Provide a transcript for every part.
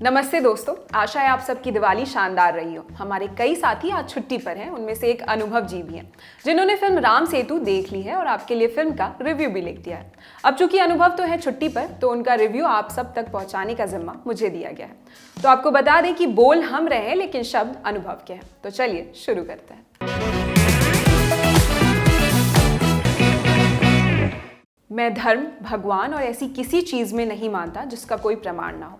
नमस्ते दोस्तों, आशा है आप सबकी दिवाली शानदार रही हो। हमारे कई साथी आज छुट्टी पर हैं, उनमें से एक अनुभव जी भी हैं जिन्होंने फिल्म राम सेतु देख ली है और आपके लिए फिल्म का रिव्यू भी लिख दिया है। अब चूंकि अनुभव तो है छुट्टी पर, तो उनका रिव्यू आप सब तक पहुंचाने का जिम्मा मुझे दिया गया है। तो आपको बता दें कि बोल हम रहे हैं लेकिन शब्द अनुभव के हैं। तो चलिए शुरू करते हैं। मैं धर्म, भगवान और ऐसी किसी चीज में नहीं मानता जिसका कोई प्रमाण ना हो।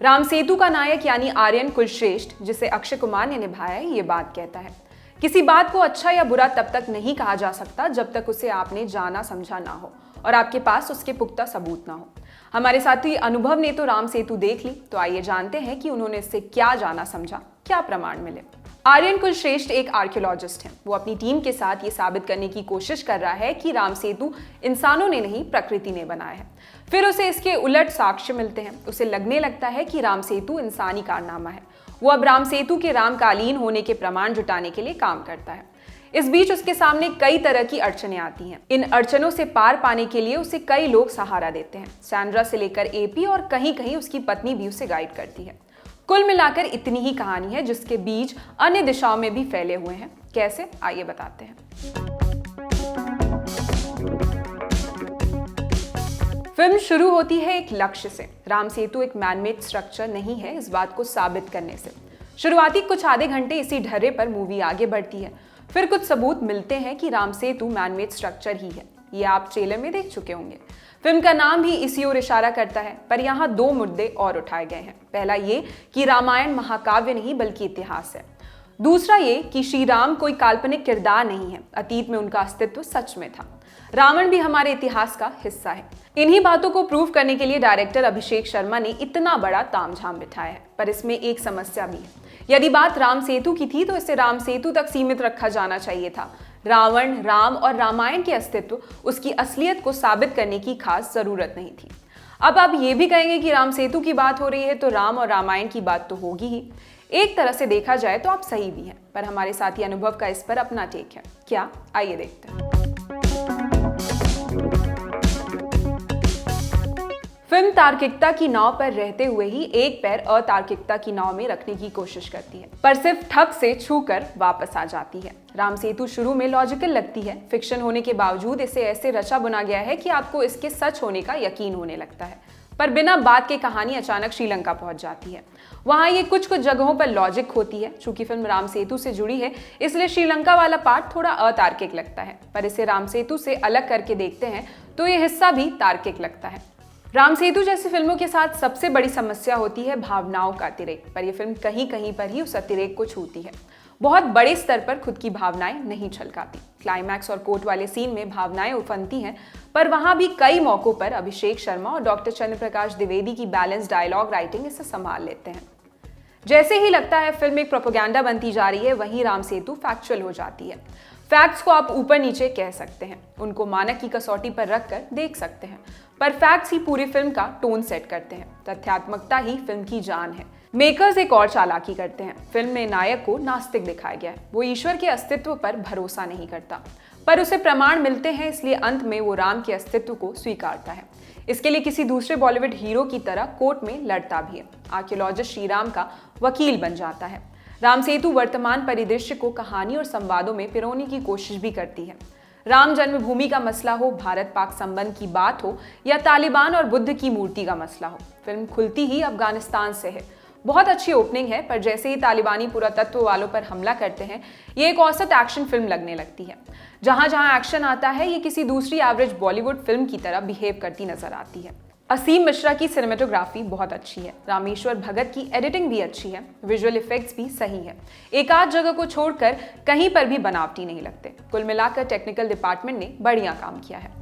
राम सेतु का नायक यानी आर्यन कुलश्रेष्ठ, जिसे अक्षय कुमार ने निभाया है, ये बात कहता है, किसी बात को अच्छा या बुरा तब तक नहीं कहा जा सकता जब तक उसे आपने जाना समझा ना हो और आपके पास उसके पुख्ता सबूत ना हो। हमारे साथी अनुभव ने तो राम सेतु देख ली, तो आइए जानते हैं कि उन्होंने इससे क्या जाना समझा, क्या प्रमाण मिले। आर्यन कुलश्रेष्ठ एक आर्कियोलॉजिस्ट हैं। वो अपनी टीम के साथ ये साबित करने की कोशिश कर रहा है कि राम सेतु इंसानों ने नहीं, प्रकृति ने बनाया है। फिर उसे इसके उलट साक्ष्य मिलते हैं। उसे लगने लगता है कि राम सेतु इंसानी कारनामा है। वो अब राम सेतु के रामकालीन होने के प्रमाण जुटाने के लिए काम करता है। इस बीच उसके सामने कई तरह की अड़चनें आती हैं। इन अड़चनों से पार पाने के लिए उसे कई लोग सहारा देते हैं। सैंड्रा से लेकर एपी और कहीं कहीं उसकी पत्नी भी उसे गाइड करती है। कुल मिलाकर इतनी ही कहानी है जिसके बीज अन्य दिशाओं में भी फैले हुए हैं। कैसे, आइए बताते हैं। फिल्म शुरू होती है एक लक्ष्य से। राम सेतु एक मैनमेड स्ट्रक्चर नहीं है, इस बात को साबित करने से। शुरुआती कुछ आधे घंटे इसी ढर्रे पर मूवी आगे बढ़ती है। फिर कुछ सबूत मिलते हैं कि राम सेतु मैनमेड स्ट्रक्चर ही है। ये आप ट्रेलर में देख चुके होंगे। फिल्म का नाम भी इसी ओर इशारा करता है, पर यहाँ दो मुद्दे और उठाए गए हैं। पहला ये कि रामायण महाकाव्य नहीं बल्कि इतिहास है। दूसरा ये कि श्री राम कोई काल्पनिक किरदार नहीं है, अतीत में उनका अस्तित्व सच में था। रावण भी हमारे इतिहास का हिस्सा है। इन्हीं बातों को प्रूव करने के लिए डायरेक्टर अभिषेक शर्मा ने इतना बड़ा तामझाम बिठाया है। पर इसमें एक समस्या भी है। यदि बात राम सेतु की थी तो इसे राम सेतु तक सीमित रखा जाना चाहिए था। रावण, राम और रामायण के अस्तित्व, उसकी असलियत को साबित करने की खास जरूरत नहीं थी। अब आप ये भी कहेंगे कि राम सेतु की बात हो रही है तो राम और रामायण की बात तो होगी ही। एक तरह से देखा जाए तो आप सही भी हैं, पर हमारे साथी अनुभव का इस पर अपना टेक है। क्या, आइए देखते हैं। फिल्म तार्किकता की नाव पर रहते हुए ही एक पैर अतार्किकता की नाव में रखने की कोशिश करती है, पर सिर्फ ठग से छूकर वापस आ जाती है। राम सेतु शुरू में लॉजिकल लगती है। फिक्शन होने के बावजूद इसे ऐसे रचा बुना गया है कि आपको इसके सच होने का यकीन होने लगता है। पर बिना बात के कहानी अचानक श्रीलंका पहुंच जाती है। वहां ये कुछ जगहों पर लॉजिक होती है। चूंकि फिल्म राम सेतु से जुड़ी है, इसलिए श्रीलंका वाला पार्ट थोड़ा अतार्किक लगता है, पर इसे राम सेतु से अलग करके देखते हैं तो ये हिस्सा भी तार्किक लगता है। राम सेतु जैसी फिल्मों के साथ सबसे बड़ी समस्या होती है भावनाओं का अतिरेक, पर यह फिल्म कहीं कहीं पर ही उस अतिरेक को छूती है। बहुत बड़े स्तर पर खुद की भावनाएं नहीं छलकाती। क्लाइमैक्स और कोर्ट वाले सीन में भावनाएं उफनती हैं, पर वहां भी कई मौकों पर अभिषेक शर्मा और डॉक्टर चंद्रप्रकाश द्विवेदी की बैलेंस डायलॉग राइटिंग इसे संभाल लेते हैं। जैसे ही लगता है फिल्म एक प्रोपेगेंडा बनती जा रही है, वहीं राम सेतु फैक्चुअल हो जाती है। फैक्ट्स को आप ऊपर नीचे कह सकते हैं, उनको मानक की कसौटी पर रखकर देख सकते हैं, पर फैक्ट्स ही पूरी फिल्म का टोन सेट करते हैं। तथ्यात्मकता ही फिल्म की जान है। मेकर्स एक और चालाकी करते हैं। फिल्म में नायक को नास्तिक दिखाया गया है। वो ईश्वर के अस्तित्व पर भरोसा नहीं करता, पर उसे प्रमाण मिलते हैं, इसलिए अंत में वो राम के अस्तित्व को स्वीकारता है। इसके लिए किसी दूसरे बॉलीवुड हीरो की तरह कोर्ट में लड़ता भी है। आर्कियोलॉजिस्ट श्री राम का वकील बन जाता है। राम सेतु वर्तमान परिदृश्य को कहानी और संवादों में पिरोने की कोशिश भी करती है। राम जन्मभूमि का मसला हो, भारत पाक संबंध की बात हो या तालिबान और बुद्ध की मूर्ति का मसला हो, फिल्म खुलती ही अफगानिस्तान से है। बहुत अच्छी ओपनिंग है, पर जैसे ही तालिबानी पुरातत्व वालों पर हमला करते हैं, ये एक औसत एक्शन फिल्म लगने लगती है। जहां जहां एक्शन आता है, ये किसी दूसरी एवरेज बॉलीवुड फिल्म की तरह बिहेव करती नजर आती है। असीम मिश्रा की सिनेमेटोग्राफी बहुत अच्छी है। रामेश्वर भगत की एडिटिंग भी अच्छी है। विजुअल इफेक्ट्स भी सही है। एक आध जगह को छोड़कर कहीं पर भी बनावटी नहीं लगते। कुल मिलाकर टेक्निकल डिपार्टमेंट ने बढ़िया काम किया है।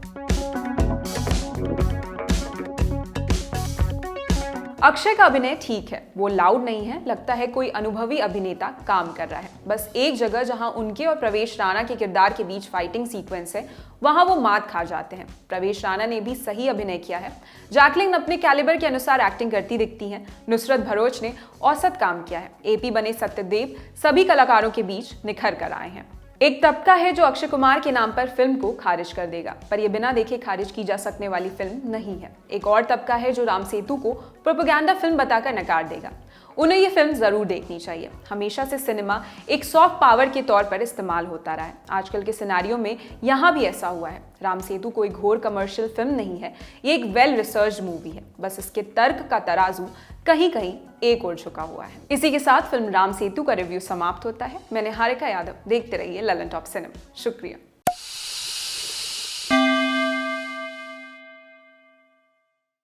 अक्षय का अभिनय ठीक है, वो लाउड नहीं है, लगता है कोई अनुभवी अभिनेता काम कर रहा है। बस एक जगह जहां उनके और प्रवेश राणा के किरदार के बीच फाइटिंग सीक्वेंस है, वहां वो मात खा जाते हैं। प्रवेश राणा ने भी सही अभिनय किया है। जैकलिन अपने कैलिबर के अनुसार एक्टिंग करती दिखती हैं। नुसरत भरूच ने औसत काम किया है। एपी बने सत्यदेव सभी कलाकारों के बीच निखर कर आए हैं। एक तबका है जो अक्षय कुमार के नाम पर फिल्म को खारिज कर देगा, पर यह बिना देखे खारिज की जा सकने वाली फिल्म नहीं है। एक और तबका है जो राम सेतु को प्रोपेगेंडा फिल्म बताकर नकार देगा। उन्हें ये फिल्म जरूर देखनी चाहिए। हमेशा से सिनेमा एक सॉफ्ट पावर के तौर पर इस्तेमाल होता रहा है। आजकल के सिनेरियो में यहाँ भी ऐसा हुआ है। राम सेतु कोई घोर कमर्शियल फिल्म नहीं है, ये एक वेल रिसर्च मूवी है। बस इसके तर्क का तराजू कहीं कहीं एक ओर झुका हुआ है। इसी के साथ फिल्म राम सेतु का रिव्यू समाप्त होता है। मैं निहारिका यादव, देखते रहिए ललन टॉप सिनेमा। शुक्रिया।